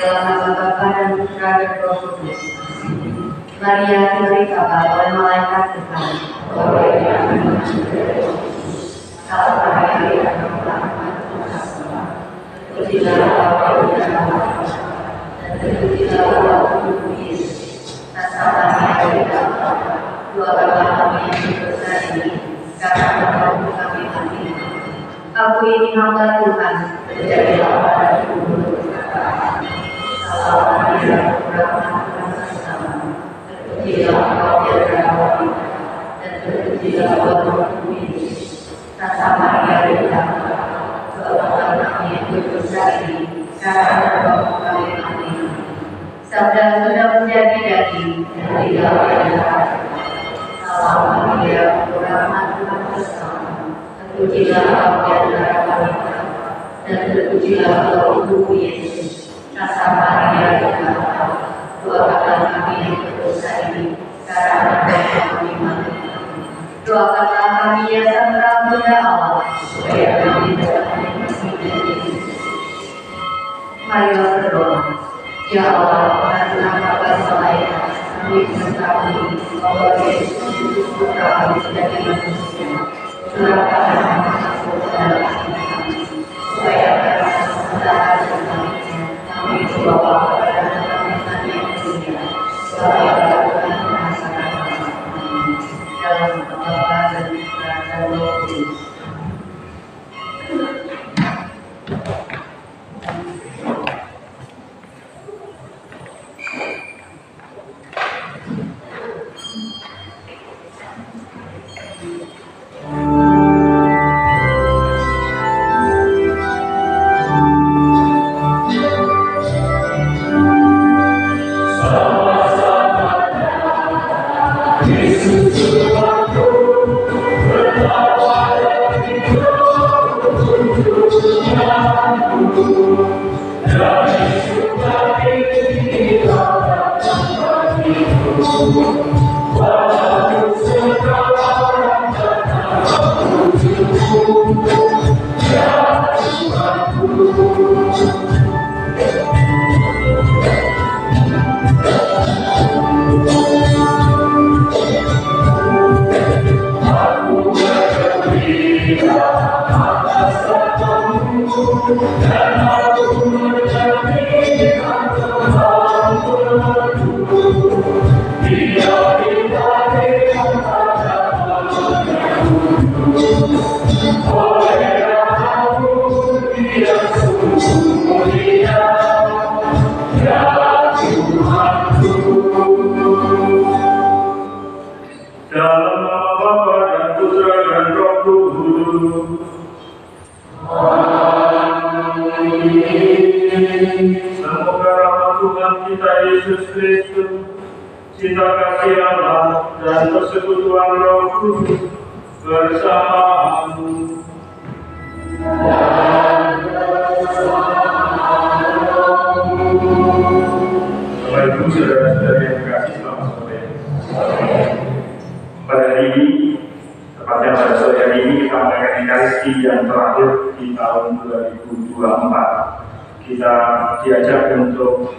dalam nama Bapa dan Putra dan Roh Kudus. Maria diberi kabar oleh malaikat Tuhan. Salam Maria, terpujilah engkau di antara perempuan, dan terpujilah engkau di Yesus. Nasabah dari Bapa, doakanlah kami yang berdosa ini, karena engkau kami mati. Aku ini hamba Tuhan, terjadilah padaku menurut kata-Mu. Salam Maria, berahmat Tuhan bersama. Terpujilah engkau di antara wanita, dan terpujilah engkau di Yesus. Nasabah dari Bapa, doakanlah kami yang berdosa ini, karena engkau kami mati. Sabda sudah menjadi daging dan tinggal di antara kita. Salam Maria, berahmat Tuhan bersama. Terpujilah engkau di antara wanita, dan terpujilah engkau ibu Yesus. Rasa Maria Bapa, doakanlah kami yang berdosa ini, karena engkau kami mati. Doakanlah kami yang santang bunda Allah, supaya kami dapat menikmati Yesus. Mari berdoa. Ya Allah, karena kabar malaikat, kami mengetahui bahwa Yesus Kristus Putra kami menjadi manusia. Curahkanlah kasih-Mu dalam hati kami, supaya karena kesengsaraan dan kasih-Nya kami dibawa kepada kenikmatan yang mulia, supaya Tuhan merasakan kami. Dalam nama Bapa dan Putra dan Roh Kudus. Semoga rahmat Tuhan kita Yesus Kristus, cinta kasih Allah, dan persekutuan Roh Kudus bersama-Mu. Bapak Ibu, saudara-saudara yang dikasihi, selamat sore. Pada hari ini, tepatnya pada sore hari ini, kita merayakan Ekaristi yang terakhir di tahun 2024. Kita diajak untuk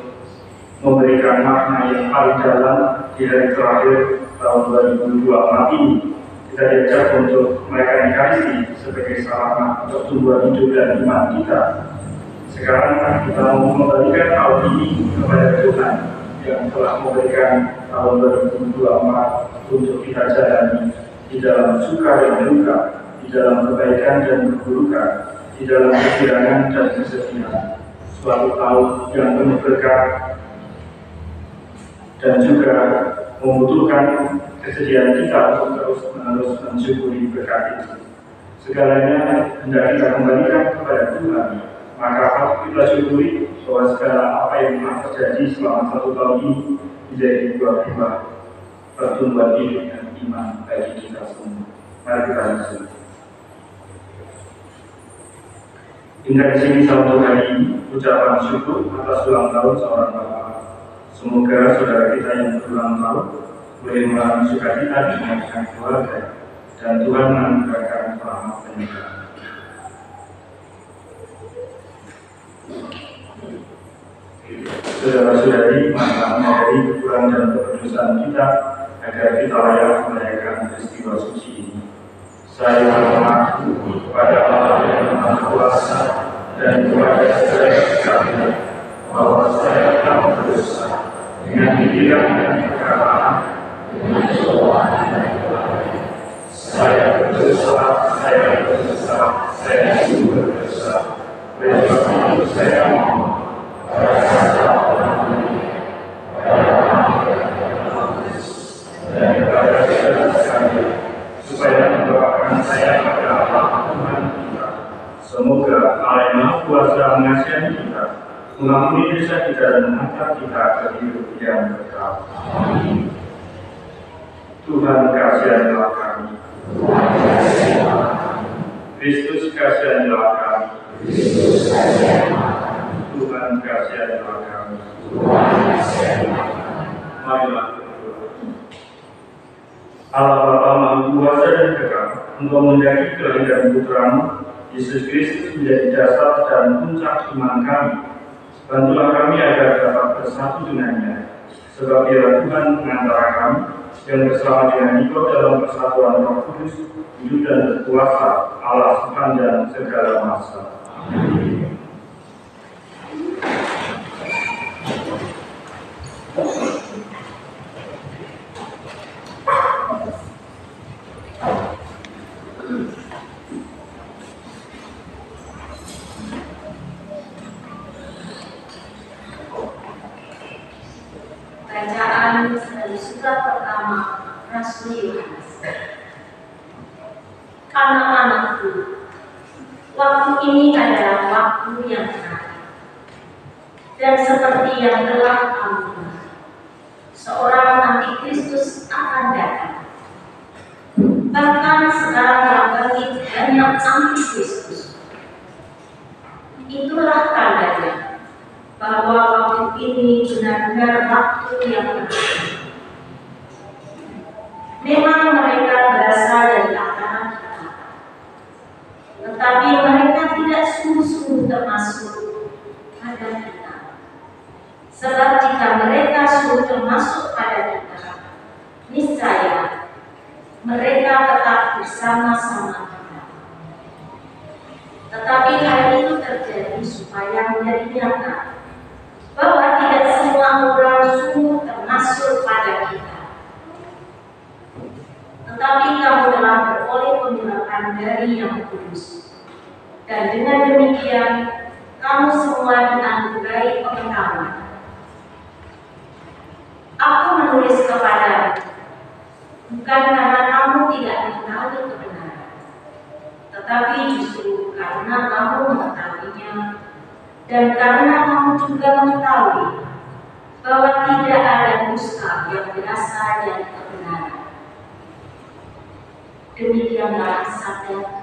memberikan makna yang paling dalam di hari terakhir tahun 2024 ini. Kita diajak untuk merayakan Ekaristi sebagai sarana pertumbuhan hidup dan iman kita. Sekarang kita mau mengembalikan tahun ini kepada Tuhan yang telah memberikan tahun 2024 untuk kita jalani di dalam suka dan duka, di dalam kebaikan dan keburukan, di dalam kegirangan dan kesedihan. Suatu tahun yang penuh berkah dan juga membutuhkan kesediaan kita untuk terus-menerus mensyukuri berkat itu. Segalanya hendak kita kembalikan kepada Tuhan, maka harus kita syukuri bahwa segala apa yang telah terjadi selama 1 tahun ini menjadi buah-buah pertumbuhan hidup dan iman bagi kita semua. Mari kita bersyukur. Hingga di sini untuk hari ini, ucapan syukur atas ulang tahun seorang bapak. Semoga saudara kita yang berulang tahun boleh mengalami sukacita dengan keluarga, dan Tuhan menganugerahkan rahmat penyertaan. Saudara-saudari, maka menyadari kekurangan dan keberdosan kita agar kita layak merayakan peristiwa suci ini. Saya mengaku kepada Allah yang Maha Kuasa dan kepada saudara sekalian bahwa saya telah berdosa dengan pikiran dan perkataan, dengan doa dan perbuatan. Saya berdosa, saya sungguh berdosa. Oleh sebab itu saya mohon kepada Allah dan kepada saudara sekalian supaya mendoakan saya kepada Allah Tuhan kita. Semoga Allah yang Maha Kuasa mengasihi kita, mengampuni dosa kita dan mengangkat kita ke hidup yang kekal. Amin. Tuhan kasihanlah kami. Kristus kasihanlah kami. Tuhan kasihanlah kami. Marilah berdoa. Allah Bapa Maha Kuasa dan Kekal, Engkau mendaki kelahiran Putramu Yesus Kristus menjadi dasar dan puncak iman kami. Bantulah kami agar dapat bersatu dengannya, sebab Dia Tuhan pengantara kami yang bersama dengan Engkau dalam persatuan Roh Kudus, hidup dan berkuasa Allah sepanjang segala masa. Amin. Bacaan dari surat pertama Rasul Yohanes. Anak-anakku, waktu ini adalah waktu yang terakhir. Dan seperti yang telah kamu dengar, seorang antikristus akan datang. Bahkan sekarang telah bangkit banyak antikristus. Itulah tandanya bahwa waktu ini benar-benar waktu yang terakhir. Memang mereka berasal dari antara kita, tetapi mereka tidak sungguh-sungguh termasuk pada kita. Sebab jika mereka sungguh termasuk pada kita, niscaya mereka tetap bersama-sama kita. Tetapi hal itu terjadi supaya menjadi nyata bahwa tidak semua orang sungguh termasuk pada kita. Tetapi kamu telah beroleh pemurahan dari Yang Kudus, dan dengan demikian kamu semua dianugerahi pengetahuan. Aku menulis kepadamu bukan karena kamu tidak mengetahui kebenaran, tetapi justru karena kamu mengetahuinya, dan karena kamu juga mengetahui bahwa tidak ada dusta yang berasal dari kebenaran. Demikianlah sabda Tuhan.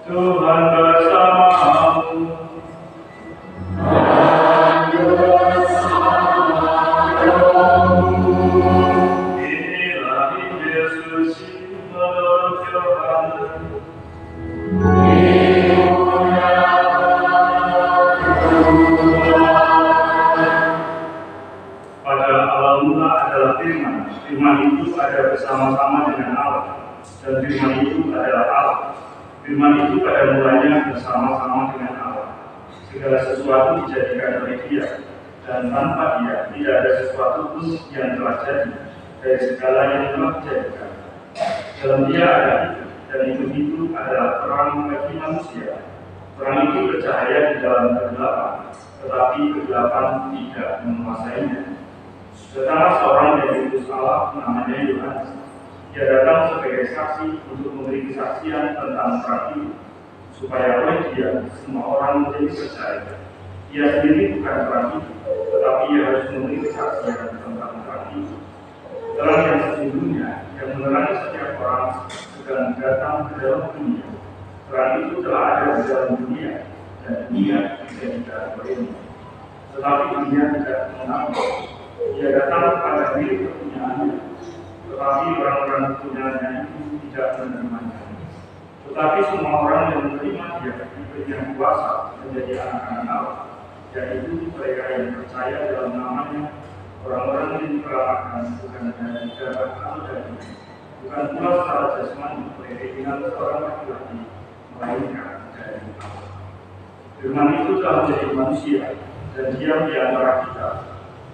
Tuhan bersamamu. Inilah Injil suci menurut Yohanes. Pada awal mula adalah firman. Firman itu ada bersama-sama dengan Allah, dan firman itu adalah Allah. Firman itu pada mulanya bersama-sama dengan Allah. Segala sesuatu dijadikan oleh Dia, dan tanpa Dia tidak ada sesuatu pun yang telah jadi dari segala yang telah dijadikan. Dalam Dia ada hidup, dan itu adalah terang bagi manusia. Terang itu bercahaya di dalam kegelapan, tetapi kegelapan tidak menguasainya. Datanglah seorang dari utus Allah, namanya Yohanes. Dia datang sebagai saksi untuk memberi kesaksian tentang terang itu, supaya oleh Dia semua orang menjadi percaya. Dia sendiri bukan terang itu, tetapi Ia harus memberi kesaksian tentang terang itu. Terang yang sesungguhnya yang menerangi setiap orang sedang datang ke dalam dunia. Terang itu telah ada di dalam dunia, dan dunia tidak dikatakan olehnya. Tetapi dunia tidak mengenalnya. Dia datang pada milik kepunyaannya, tetapi orang-orang kepunyaannya itu tidak menerimanya. Tetapi semua orang yang menerima Dia diberikan kuasa menjadi anak-anak Allah, yaitu mereka yang percaya dalam namanya, orang-orang yang diperlakukan bukan dari darah atau daging, bukan pula secara jasmani oleh keinginan seorang laki-laki, melainkan dari Allah. Firman itu telah menjadi manusia dan diam di antara kita,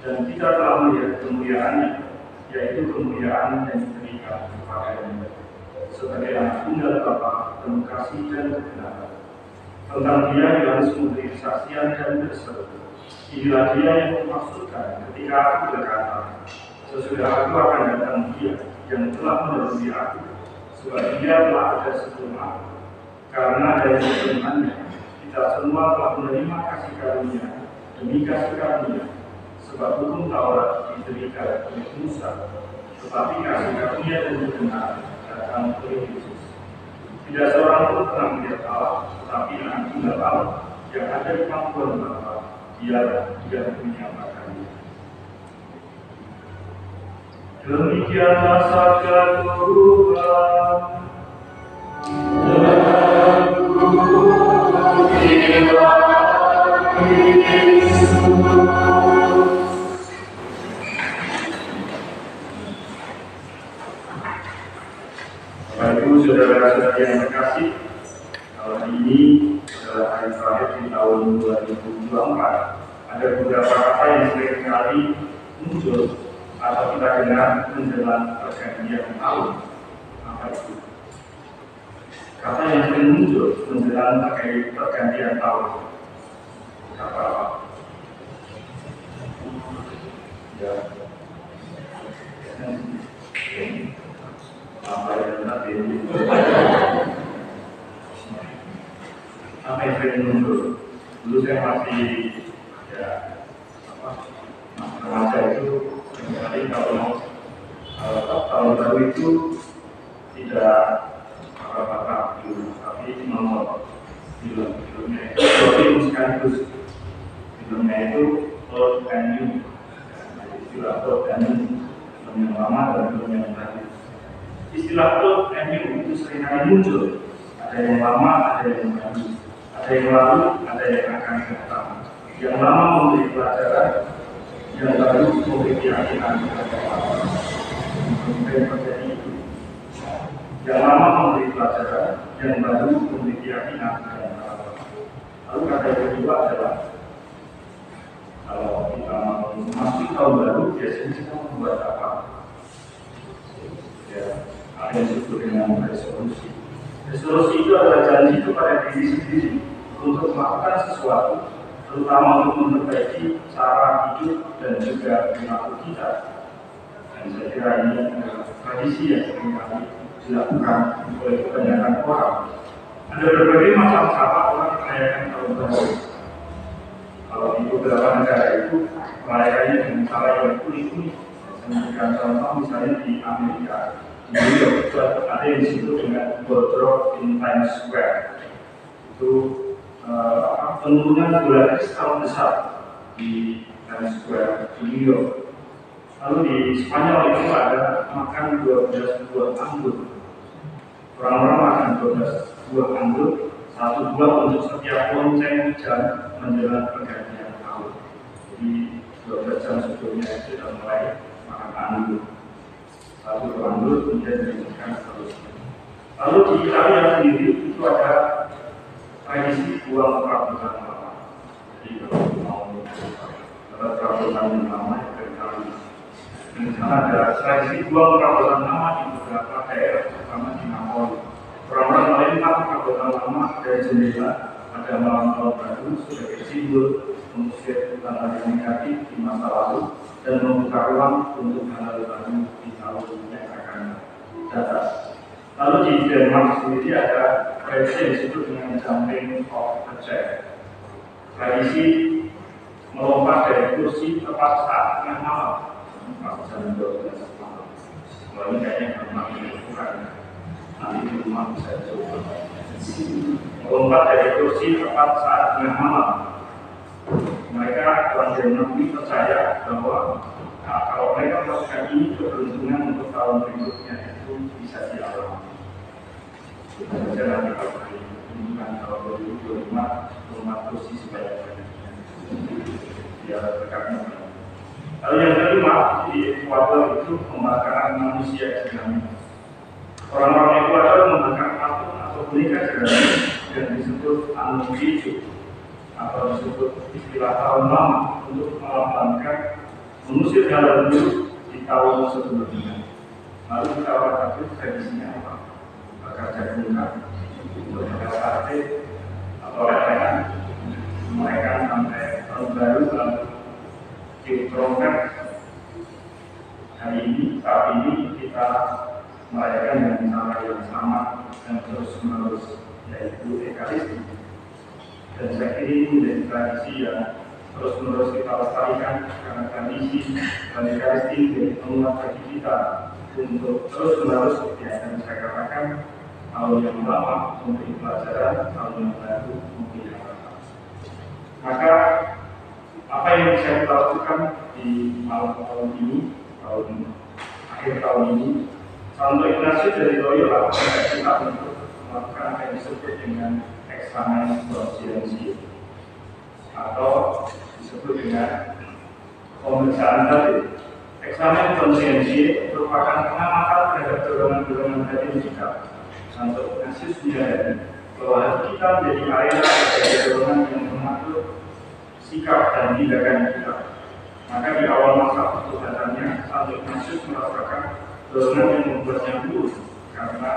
dan kita telah melihat kemuliaannya, yaitu kemuliaan yang diberikan kepadanya sebagai anak tunggal Bapa, penuh kasih dan kebenaran. Tentang Dia Yohanes memberi kesaksian dan berseru, inilah Dia yang dimaksudkan ketika aku berkata, sesudah aku akan datang Dia yang telah mendahului aku, sebab Dia telah ada sebelum aku. Karena dari firman-Nya kita semua telah menerima kasih karunia demi kasih karunia, sebab hukum Taurat diberikan oleh Musa, tetapi kasih karunia dan kebenaran datang oleh Yesus. Tidak seorang pun pernah melihat Allah, tetapi Anak Tunggal Allah yang ada di pangkuan Bapa, Dialah yang menyatakannya. Demikianlah sabda Tuhan. Bapak Ibu, saudara-saudari yang terkasih, hari ini adalah hari terakhir di tahun 2024. Ada beberapa kata yang sering kali muncul atau kita dengar menjelang pergantian tahun. Apa itu? Kata yang sering muncul menjelang pergantian tahun. Kata apa? Ya. Apa yang tadi? Apa yang sering muncul? Dulu saya masih remaja itu, jadi kalau tahun baru itu tidak apa-apa dulu, tapi nomor filmnya itu film sekaligus. Filmnya itu old and new, istilah old and new, film yang lama dan film yang baru. Istilah old and new itu seringkali muncul, ada yang lama, ada yang baru, ada yang lalu, ada yang akan datang. Yang lama memberi pelajaran, yang baru memberi keyakinan kepada Allah. Yang lama memberi pelajaran, yang baru memberi keyakinan kepada Allah. Lalu kata yang kedua adalah, kalau kita mau masuk tahun baru, biasanya kita membuat apa? Ya, ada yang disebut dengan resolusi. Resolusi itu adalah janji kepada diri sendiri untuk melakukan sesuatu, terutama untuk memperbaiki cara hidup dan juga perilaku kita. Dan saya kira ini adalah tradisi yang sering kali dilakukan oleh kebanyakan orang. Ada berbagai macam cara orang merayakan tahun baru. Kalau di beberapa negara itu merayakannya dengan cara yang unik-unik. Saya memberikan contoh misalnya di Amerika, di New York itu ada yang disebut dengan ball drop in Times Square. Itu penurunan gula kristal besar di Times Square di New York. Lalu di Spanyol itu ada makan 12 buah anggur. Orang-orang makan 12 buah anggur, satu buah untuk setiap lonceng jam menjelang pergantian tahun. Jadi 12 jam sebelumnya itu sudah mulai makan anggur. Satu buah anggur kemudian dimakan terus. Lalu di Italia sendiri itu ada tradisi buang perabotan lama. Jadi kalau mau perabotan yang lama ya berkali. Di sana ada tradisi buang perabotan lama di beberapa daerah, terutama di Napoli. Orang-orang melempar perabotan lama dari jendela pada malam tahun baru sebagai simbol mengusir hal-hal negatif di masa lalu dan membuka ruang untuk hal-hal baru di tahun yang akan datang. Lalu di Denmark sendiri ada tradisi yang disebut dengan jumping off the chair. Tradisi melompat dari kursi tepat saat tengah malam, jam 12 malam. Kalau ini kayaknya memang dilakukan, nanti di rumah bisa coba. Melompat dari kursi tepat saat tengah malam. Mereka orang Denmark ini percaya bahwa kalau mereka melakukan ini, keberuntungan untuk tahun berikutnya itu bisa dialami. Kita nanti kalau menunjukkan tahun 2025 melompat kursi sebanyak-banyaknya. Dia berkata. Lalu yang kedua, di Ekuador itu pembakaran manusia jerami. Orang-orang Ekuador membakar patung atau boneka jerami yang disebut anuncijo atau disebut istilah tahun lama untuk melambangkan mengusir hal buruk di tahun sebelumnya. Lalu kita katakan tradisinya apa? Bakar jagung kan, bakar sate atau lepengan, mereka sampai tahun baru lalu trompet. Hari ini, saat ini kita merayakan dengan cara yang sama dan terus menerus. yaitu Ekaristi. Dan saya kira ini menjadi tradisi yang terus-menerus kita lestarikan, karena tradisi Ekaristi menjadi penguat bagi kita untuk terus-menerus, ya, dan saya katakan tahun yang lama memberi pelajaran, tahun yang baru memberi harapan. Maka apa yang bisa kita lakukan di malam tahun ini, akhir tahun ini, Santo Ignatius dari Loyola mengajak kita untuk melakukan apa yang disebut dengan eksamen konsiensi atau disebut dengan pemeriksaan hati. Eksamen konsiensi merupakan pengamatan terhadap dorongan-dorongan hati kita. Santo Ignatius menyadari bahwa hati kita menjadi arena dari dorongan yang mengatur sikap dan tindakan kita. Maka di awal masa pertobatannya, Santo Ignatius merasakan dorongan yang membuatnya lurus karena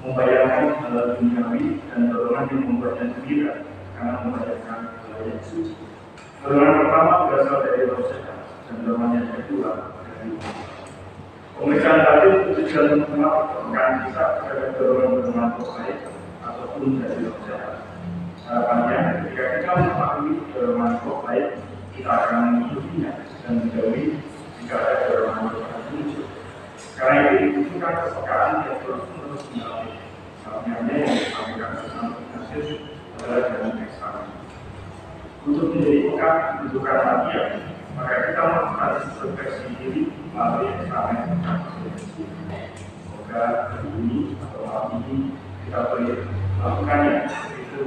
membayangkan hal duniawi, dan dorongan yang membuatnya gembira karena membayangkan hal yang suci. Dorongan pertama berasal dari roh jahat, dan dorongan yang kedua dari pemeriksaan hati tujuan untuk melakukan kita terhadap dorongan-dorongan roh baik ataupun dari roh jahat. Harapannya, ketika kita mengetahui dorongan roh baik, kita akan mengikutinya dan menjauhi jika ada dorongan roh jahat muncul. Karena itu dibutuhkan kepekaan yang terus-menerus dilatih. Saatnya yang disampaikan Santo Ignatius adalah dalam eksamen. Untuk menjadi peka dibutuhkan latihan, maka kita melakukan introspeksi diri melalui eksamen konsiensi. Semoga hari ini atau malam ini kita boleh melakukannya, itu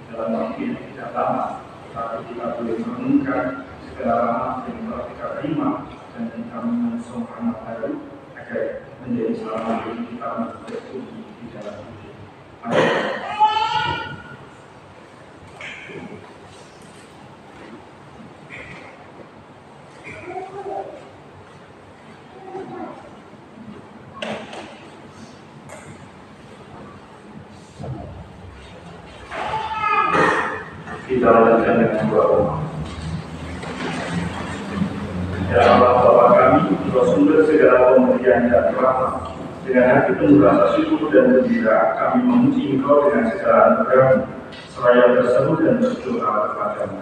dalam waktu yang tidak lama, tapi kita boleh merenungkan segala amal yang telah kita terima dan kita menyongsong amal baru agar menjadi selama hidup kita bertumbuh di dalam hidup. Kita lanjutkan dengan doa. Ya Allah Bapa kami, Engkau sumber segala pemberian dan rahmat. Dengan hati penuh rasa syukur dan gembira, kami memuji Engkau dengan segala anugerah-Mu, seraya berseru dan berdoa kepadamu.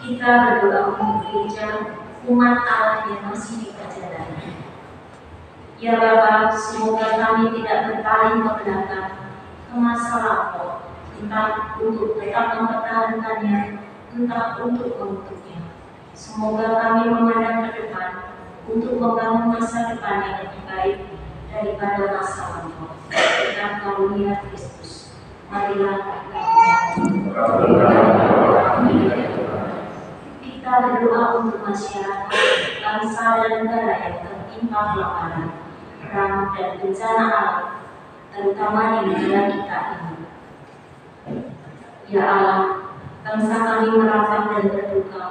Kita berdoa untuk gereja umat Allah yang masih di perjalanan. Ya Bapa, semoga kami tidak berpaling ke belakang, ke masa lampau, entah untuk tetap mempertahankannya, entah untuk menutupnya. Semoga kami memandang ke depan untuk membangun masa depan yang lebih baik daripada masa lampau. Dengan karunia Kristus, marilah kita berdoa untuk masyarakat, bangsa dan negara yang tertimpa kelaparan, perang dan bencana alam, terutama di negara kita ini. Ya Allah, bangsa kami merapat dan terluka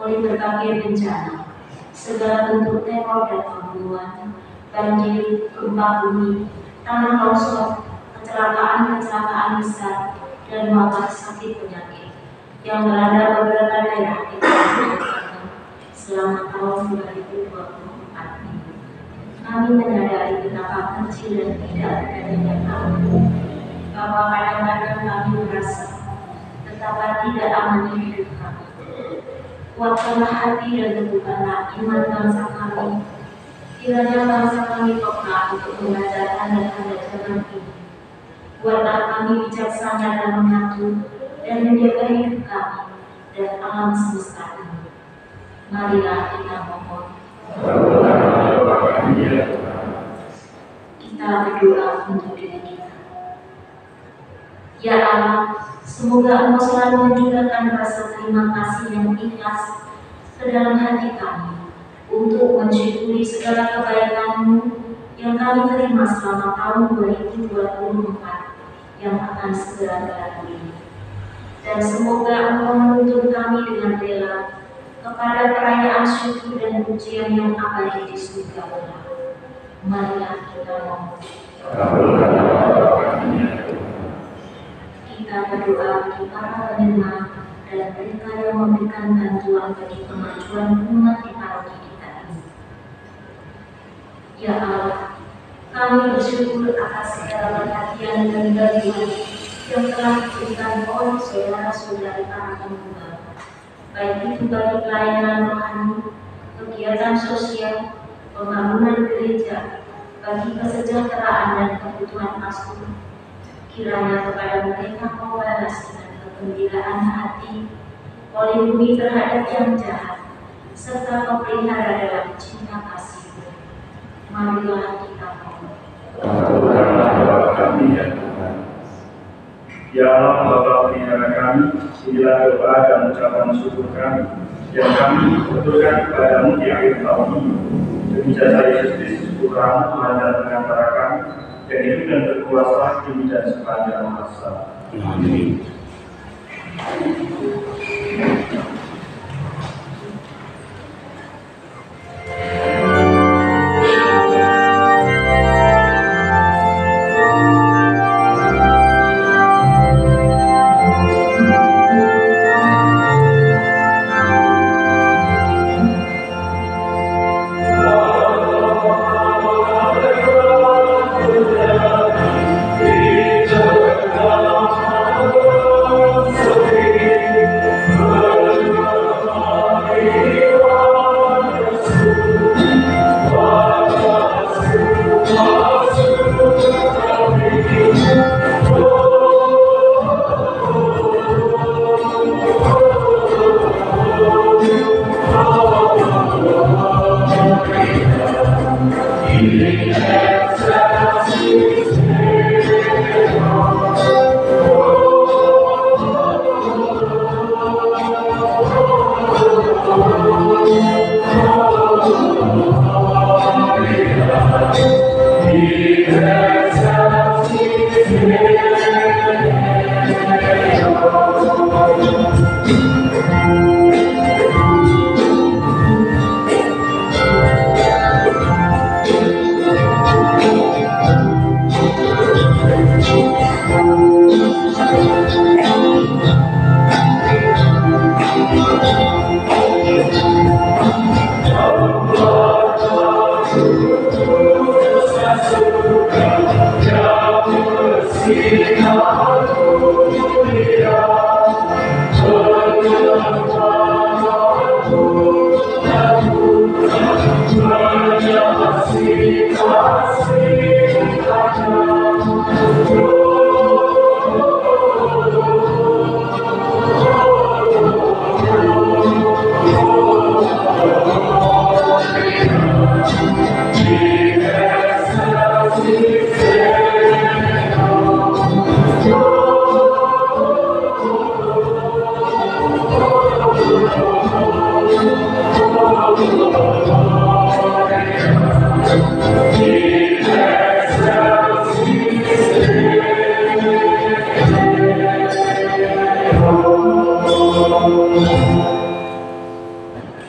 oleh berbagai bencana, segala bentuk teror dan pembunuhan, banjir, gempa bumi, tanah longsor, kecelakaan besar, dan wabah sakit penyakit yang melanda beberapa daerah di Indonesia selama tahun 2024 ini. Kami menyadari betapa kecil dan tidak berdaya kami, bahwa kadang-kadang kami merasa betapa tidak aman hidup kami. Kuatkanlah hati dan teguhkanlah iman bangsa kami. Kiranya bangsa kami peka untuk membaca tanda-tanda zaman ini. Buatlah kami bijaksana dalam mengatur dan menjaga hidup kami dan alam semesta ini. Marilah kita mohon. Kita berdoa untuk diri kita. Ya Allah, semoga Engkau selalu mencurahkan rasa terima kasih yang ikhlas ke dalam hati kami untuk mensyukuri segala kebaikan-Mu yang kami terima selama tahun 2024 yang akan segera berlalu ini. Dan semoga Engkau menuntun kami dengan rela kepada perayaan syukur dan pujian yang abadi di surga Allah. Marilah kita mohon. Kita berdoa bagi para penerima dan mereka yang memberikan bantuan bagi kemajuan umat di paroki kita ini. Ya Allah, Kami bersyukur atas segala perhatian dan bantuan yang telah diberikan oleh saudara-saudari para pemula, baik itu bagi pelayanan rohani, kegiatan sosial, pembangunan gereja, bagi kesejahteraan dan kebutuhan pastor. Kiranya kepada mereka kau balas dengan kegembiraan hati, melindungi terhadap yang jahat, serta kau pelihara dalam cinta kasih. Marilah kita mohon. Bapa kami ya Tuhan. Ya Allah, Bapa pelihara kami, inilah doa dan ucapan syukur kami yang kami betulkan kepadamu di akhir tahun ini. Demi jasa Yesus Kristus, Putra Tuhan dan pengantara kami, yang hidup dan berkuasa kini dan sepanjang masa. Amin.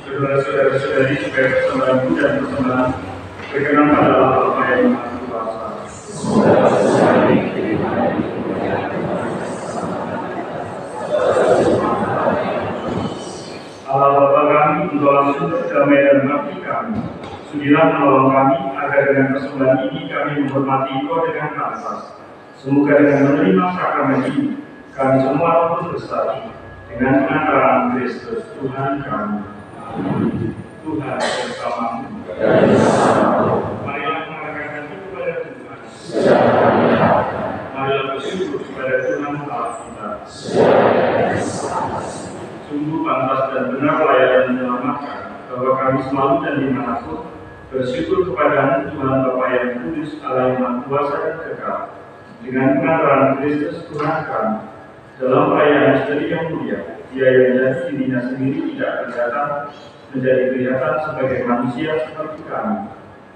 Saudara-saudari supaya persembahanku dan persembahan berkenan pada Allah yang Maha Kuasa. Allah Bapa kami, Engkaulah sumber damai dan bakti kami. Sudilah menolong kami agar dengan persembahan ini kami menghormati Engkau dengan pantas. Semoga dengan menerima sakramen ini kami semua pun bersatu dengan pengantaran Kristus Tuhan kami. Tuhan bersamamu. Marilah mengangkat hati kepada Tuhan. Marilah bersyukur kepada Tuhan Allah kita. Sungguh pantas dan benar layak dan menyelamatkan bahwa kami selalu dan dimanapun bersyukur kepada Tuhan Bapa yang kudus, Allah yang Maha Kuasa dan kekal. Dengan pengantaran Kristus Tuhan kami dalam perayaan misteri yang mulia, Dia yang jadi dirinya sendiri tidak kelihatan menjadi kelihatan sebagai manusia seperti kami.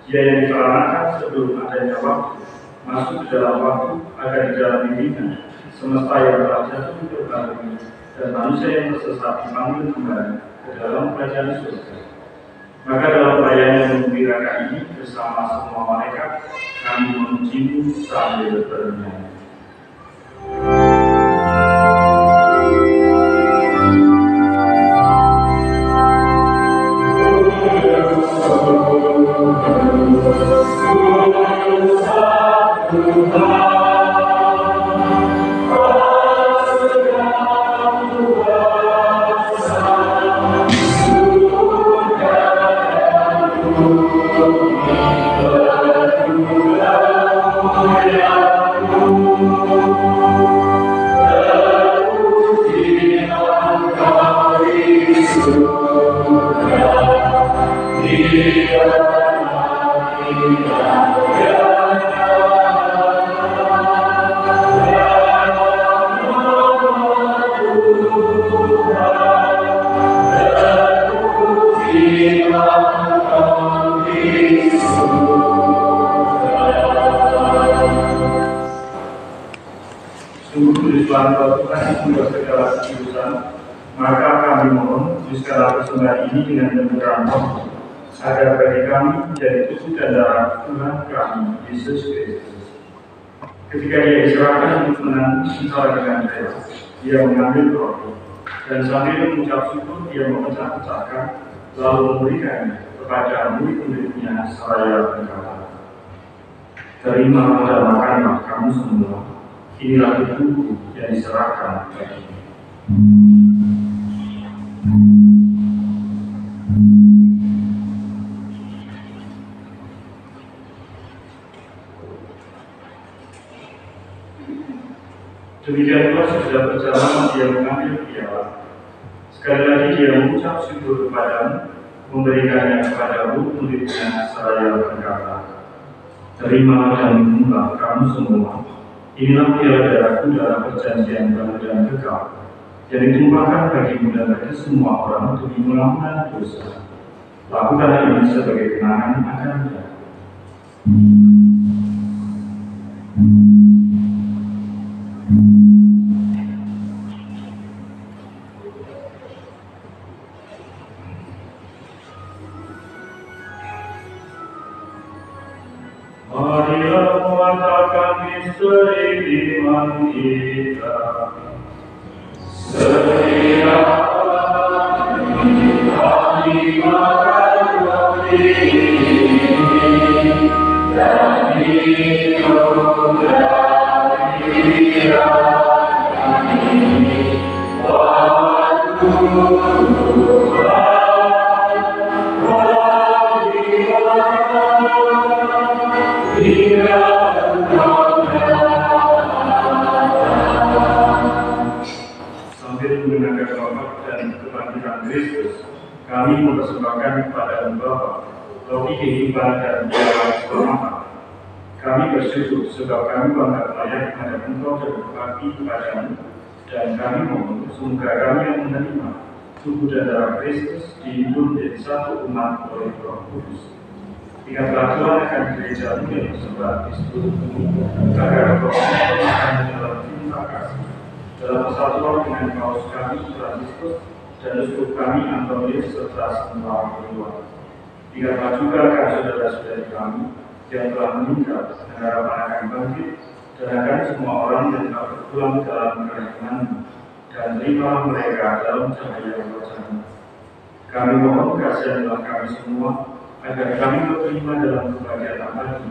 Dia yang dikeranakan sebelum adanya waktu, masuk ke dalam waktu agar di dalam dirinya semesta yang telah jatuh terbangun dan manusia yang tersesat dipanggil kembali ke dalam kerajaan surga. Maka dalam perayaan yang menggembirakan ini bersama semua malaikat kami memuji-Mu sambil bernyanyi. Oh, Tuhan Tuhan itu segala kekudusan, maka kami mohon segala persembahan ini dengan menggunakan roh, agar bagi kami menjadi tubuh dan darah Tuhan kami Yesus Kristus. Ketika dia diserahkan untuk menanggung sengsara dengan saya, dia mengambil roti dan sambil mengucap syukur dia memecah-pecahkan lalu memberikannya kepada murid-muridnya seraya berkata, "Terima dan makanlah kamu semua, inilah tubuhku yang diserahkan bagimu." Demikian pula sudah berjalan dia mengambil piala. Sekali lagi dia mengucap syukur kepadamu, memberikannya kepada murid-muridnya seraya berkata, "Terima dan minumlah kamu semua, inilah piala darahku dalam perjanjian baru dan kekal, yang ditumpahkan bagimu dan bagi semua orang untuk pengampunan dosa. Lakukanlah ini sebagai kenangan akan dia." Marilah mengatakan misteri iman kita. Setiap kami makan roti dan minum dari dia, sambil mengenangkan wafat dan kebangkitan Kristus, kami mempersembahkan kepada Bapa roti kehidupan dan darah selamat. Kami bersyukur sebab kami bangga layak menghadap Engkau dan berbakti kepadamu, dan kami mohon semoga kami yang menerima tubuh dan darah Kristus dihimpun menjadi satu umat oleh Roh Kudus. Ingatlah Tuhan akan gereja-Mu yang tersebar di seluruh bumi, agar Roh akan dalam cinta kasih, dalam persatuan dengan Paus kami Franciscus dan uskup kami Antonius serta semua keluarga. Ingatlah juga akan saudara-saudari kami yang telah meninggal dengan harapan akan bangkit, dan akan semua orang yang telah berpulang dalam kerajaan-Mu, dan terimalah mereka dalam cahaya wajah-Mu. Kami mohon kasihanlah kami semua, agar kami berterima dalam kebahagiaan abadi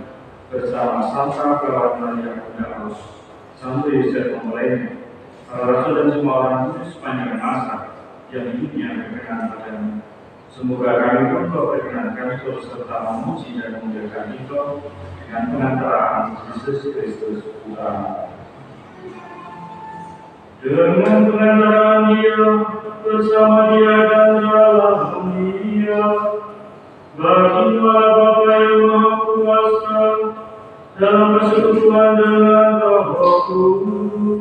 bersama Santa Clara Maria Bunda Allah, Santo Yosef Pembelanya, para rasul dan semua orang kudus sepanjang masa yang hidupnya berkenan padamu. Semoga kami pun Kau perkenankan terus serta memuji dan memuliakan Engkau dengan pengantaraan Yesus Kristus Tuhan. Dengan pengantaraan Dia, bersama Dia dan dalam Dia, bagilah Bapa yang Maha Kuasa, dalam persekutuan dengan Roh Kudus,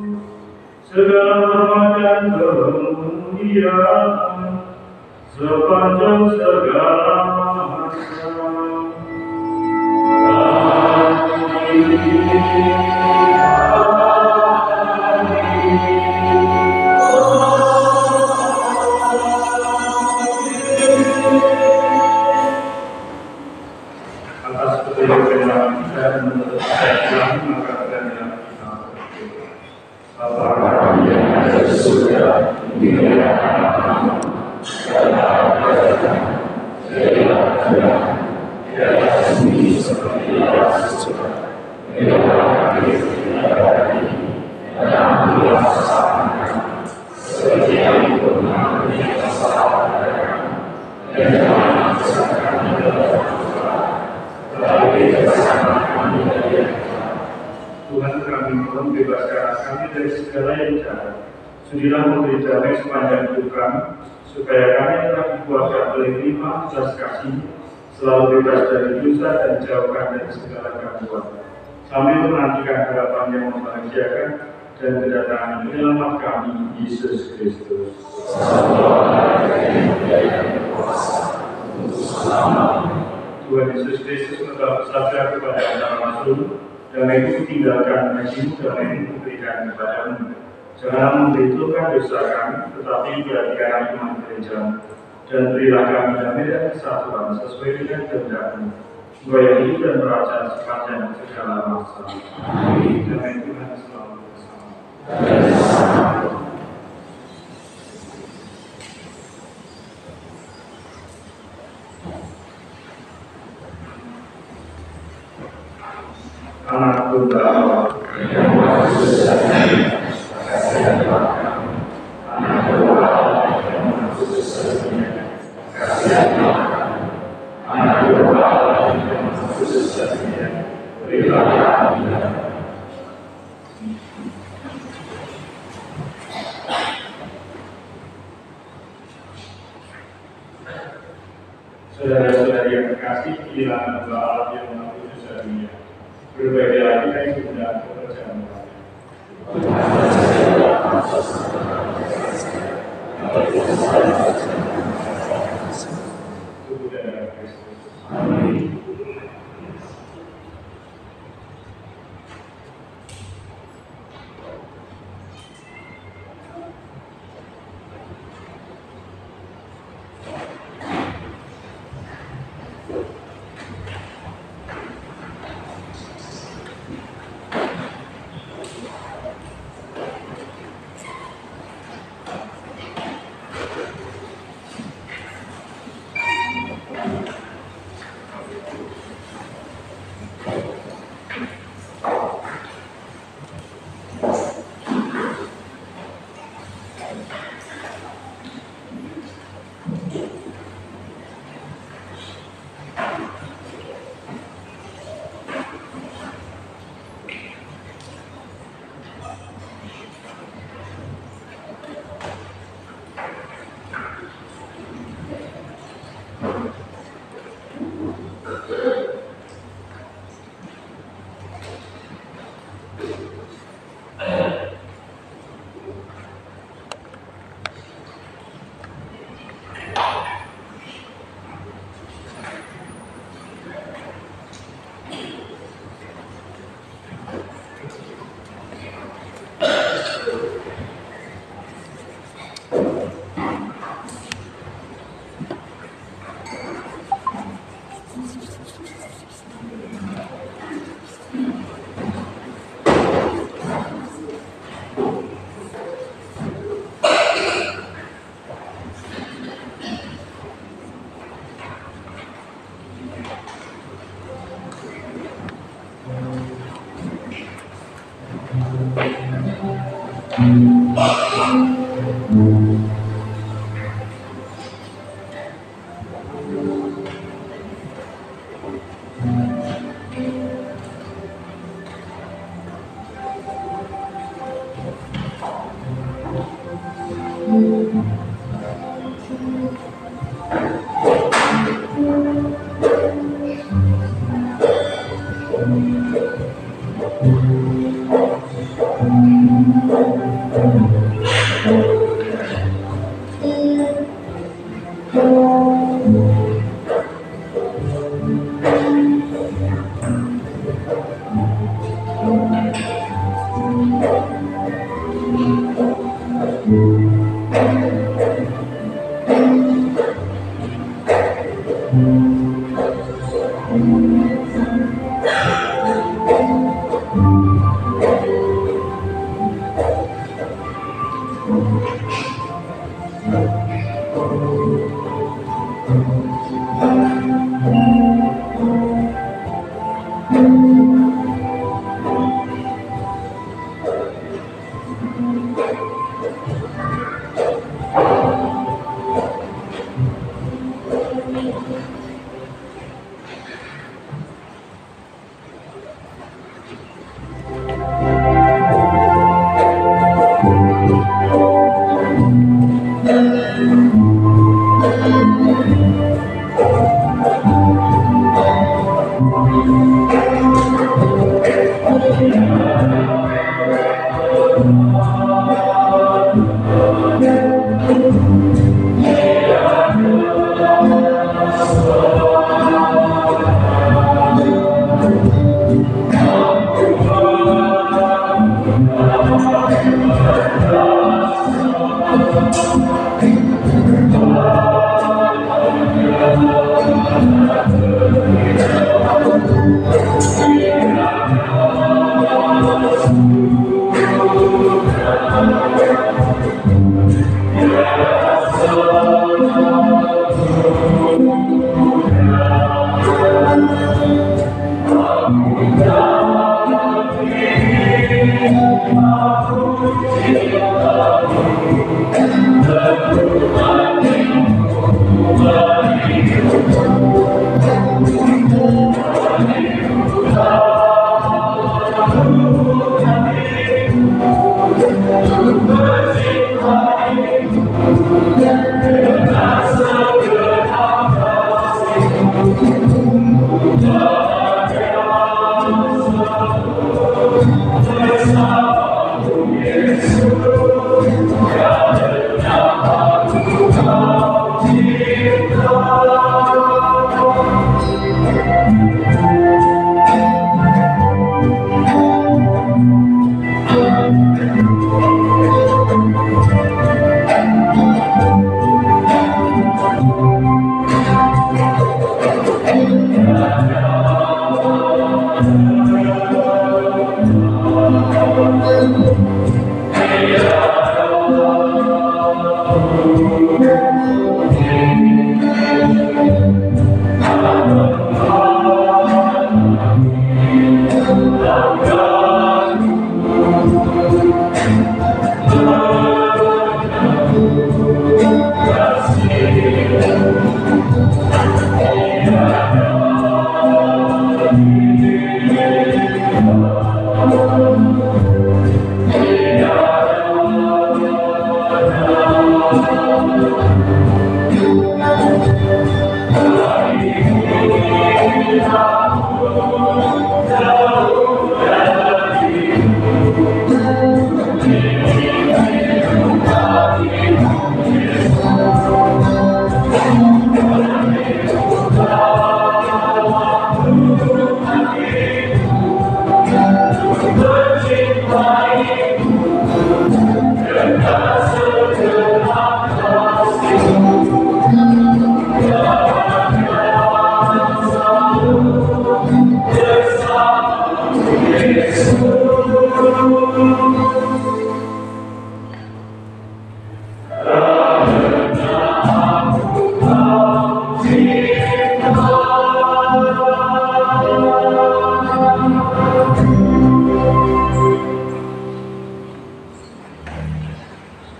segala hormat dan kemuliaan sepanjang segala masa. Atas petunjuk dan menutup saya maka dalam kita Bapa kami yang ada di surga, dimuliakanlah Tuhan, kami mohon bebaskan kami dari segala yang jahat. Sudilah memberi damai sepanjang hidup kami, supaya kami telah dikuatkan oleh firman belas kasih, selalu bebas dari dosa dan dijauhkan dari segala gangguan, sambil menantikan harapan yang membahagiakan dan kedatangan penyelamat kami, Yesus Kristus. Tuhan Yesus Kristus telah bersabda kepada para rasul, damai itu tinggalkan bagimu, damai itu berikan kepadamu. Jangan memberitahukan dosa kami, tetapi perhatikan kami iman gereja, dan berilah kami damai dan kesatuan sesuai dengan kehendak-Mu. Engkau yang hidup dan beraja sepanjang segala masa. Amin. Damai Tuhan selalu bersama. Anak Tunggal Allah yang Maha Sejati, Anak Tunggal Allah yang Maha Sejati, kasihanlah kami. Anak Tunggal Allah yang Maha Sejati, berilah kami damai. Saudara-saudari yang terkasih, inilah doa Allah yang Maha Sejati. Berbagai lagi yang sudah pekerjaan tubuh dan darah Kristus. Amin.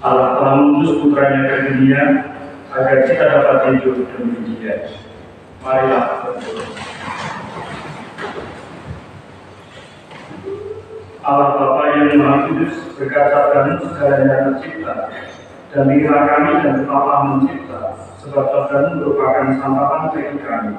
Allah telah mengutus putranya ke dunia agar kita dapat hidup demi Dia. Marilah berdoa. Allah Bapa yang Maha Kudus, berkat sabdamu segalanya tercipta, dan pikiran kami dan tetaplah mencipta, sebab sabdamu merupakan santapan bagi kami,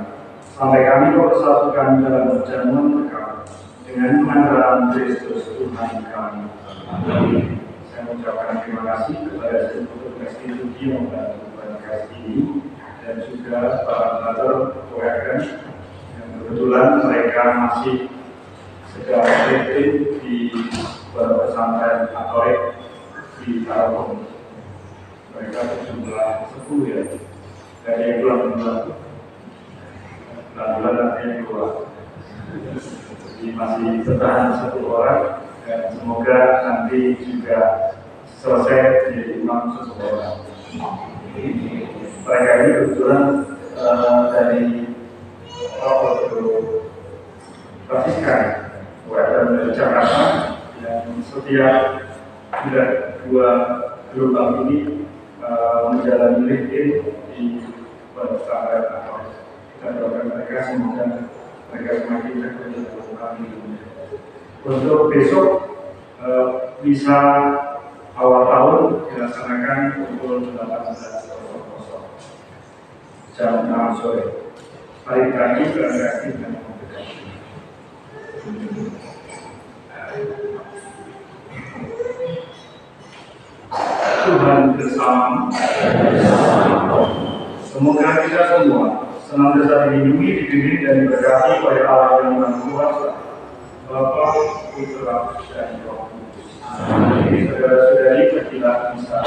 sampai kami bersatukan dalam perjamuan berkat dengan pengantaran Kristus Tuhan kami. Amin. Saya mengucapkan terima kasih kepada seluruh petugas institusi yang membantu podcast ini, dan juga para pengatur program yang kebetulan mereka masih sedang aktif di pesantren Atorik di Tarogong. Mereka berjumlah 10 ya, dari yang bulan artinya 2. Jadi masih bertahan 10 orang, dan semoga nanti juga selesai menjadi imam 10 orang. Mereka ini kebetulan dari Pasiskan, buatan dari Jakarta, yang setiap bulan 2 gelombang ini menjalani LinkedIn di pesantren atau kita doakan mereka, semoga mereka semakin terkenal dalam kami. Untuk besok bisa awal tahun dilaksanakan pukul 18.00 jam 6 sore. Hari tadi berangkat dan Tuhan bersama. Semoga kita semua senantiasa dilindungi, dididik dan diberkati oleh Allah yang Maha Kuasa, Bapa, Putra, dan Roh Kudus. Saudara-saudari, kita bisa